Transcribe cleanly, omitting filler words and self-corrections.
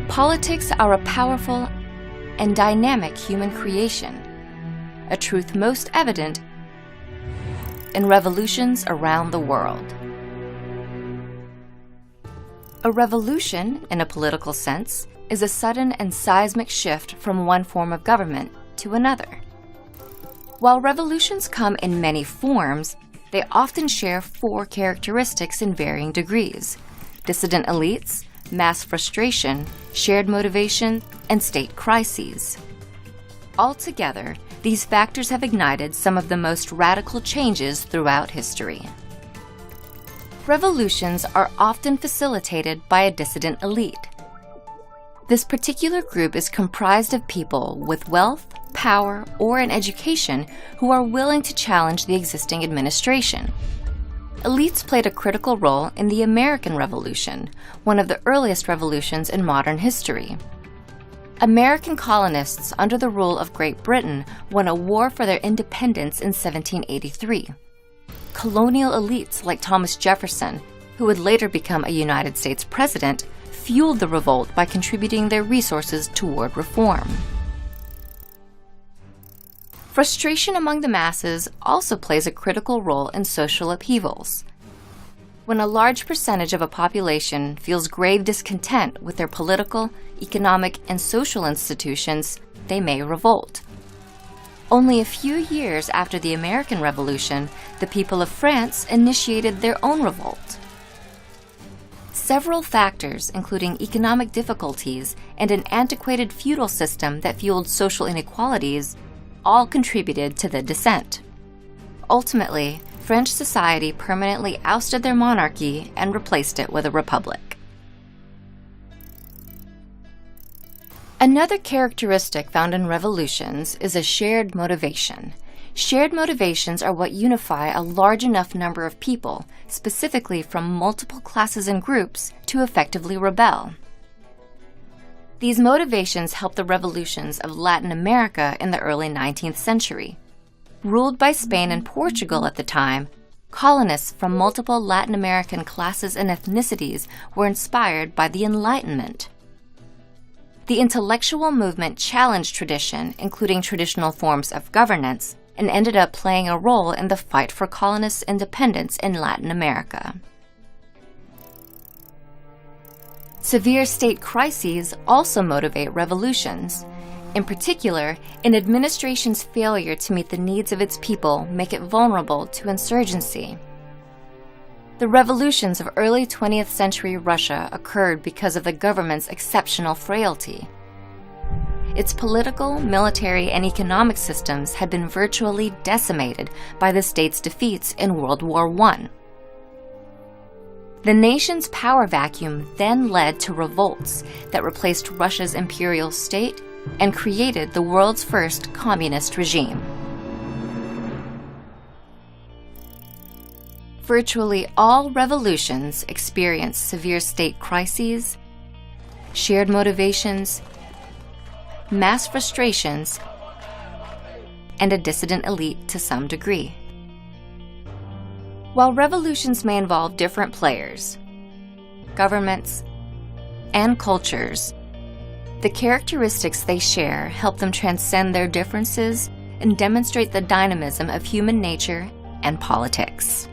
Politics are a powerful and dynamic human creation, a truth most evident in revolutions around the world. A revolution, in a political sense, is a sudden and seismic shift from one form of government to another. While revolutions come in many forms, they often share four characteristics in varying degrees: dissident elites, mass frustration, shared motivation, and state crises. Altogether, these factors have ignited some of the most radical changes throughout history. Revolutions are often facilitated by a dissident elite. This particular group is comprised of people with wealth, power, or an education who are willing to challenge the existing administration. Elites played a critical role in the American Revolution, one of the earliest revolutions in modern history. American colonists under the rule of Great Britain won a war for their independence in 1783. Colonial elites like Thomas Jefferson, who would later become a United States president, fueled the revolt by contributing their resources toward reform. Frustration among the masses also plays a critical role in social upheavals. When a large percentage of a population feels grave discontent with their political, economic, and social institutions, they may revolt. Only a few years after the American Revolution, the people of France initiated their own revolt. Several factors, including economic difficulties and an antiquated feudal system that fueled social inequalities, all contributed to the dissent. Ultimately, French society permanently ousted their monarchy and replaced it with a republic. Another characteristic found in revolutions is a shared motivation. Shared motivations are what unify a large enough number of people, specifically from multiple classes and groups, to effectively rebel. These motivations helped the revolutions of Latin America in the early 19th century. Ruled by Spain and Portugal at the time, colonists from multiple Latin American classes and ethnicities were inspired by the Enlightenment. The intellectual movement challenged tradition, including traditional forms of governance, and ended up playing a role in the fight for colonists' independence in Latin America. Severe state crises also motivate revolutions. In particular, an administration's failure to meet the needs of its people make it vulnerable to insurgency. The revolutions of early 20th century Russia occurred because of the government's exceptional frailty. Its political, military, and economic systems had been virtually decimated by the state's defeats in World War I. The nation's power vacuum then led to revolts that replaced Russia's imperial state and created the world's first communist regime. Virtually all revolutions experience severe state crises, shared motivations, mass frustrations, and a dissident elite to some degree. While revolutions may involve different players, governments, and cultures, the characteristics they share help them transcend their differences and demonstrate the dynamism of human nature and politics.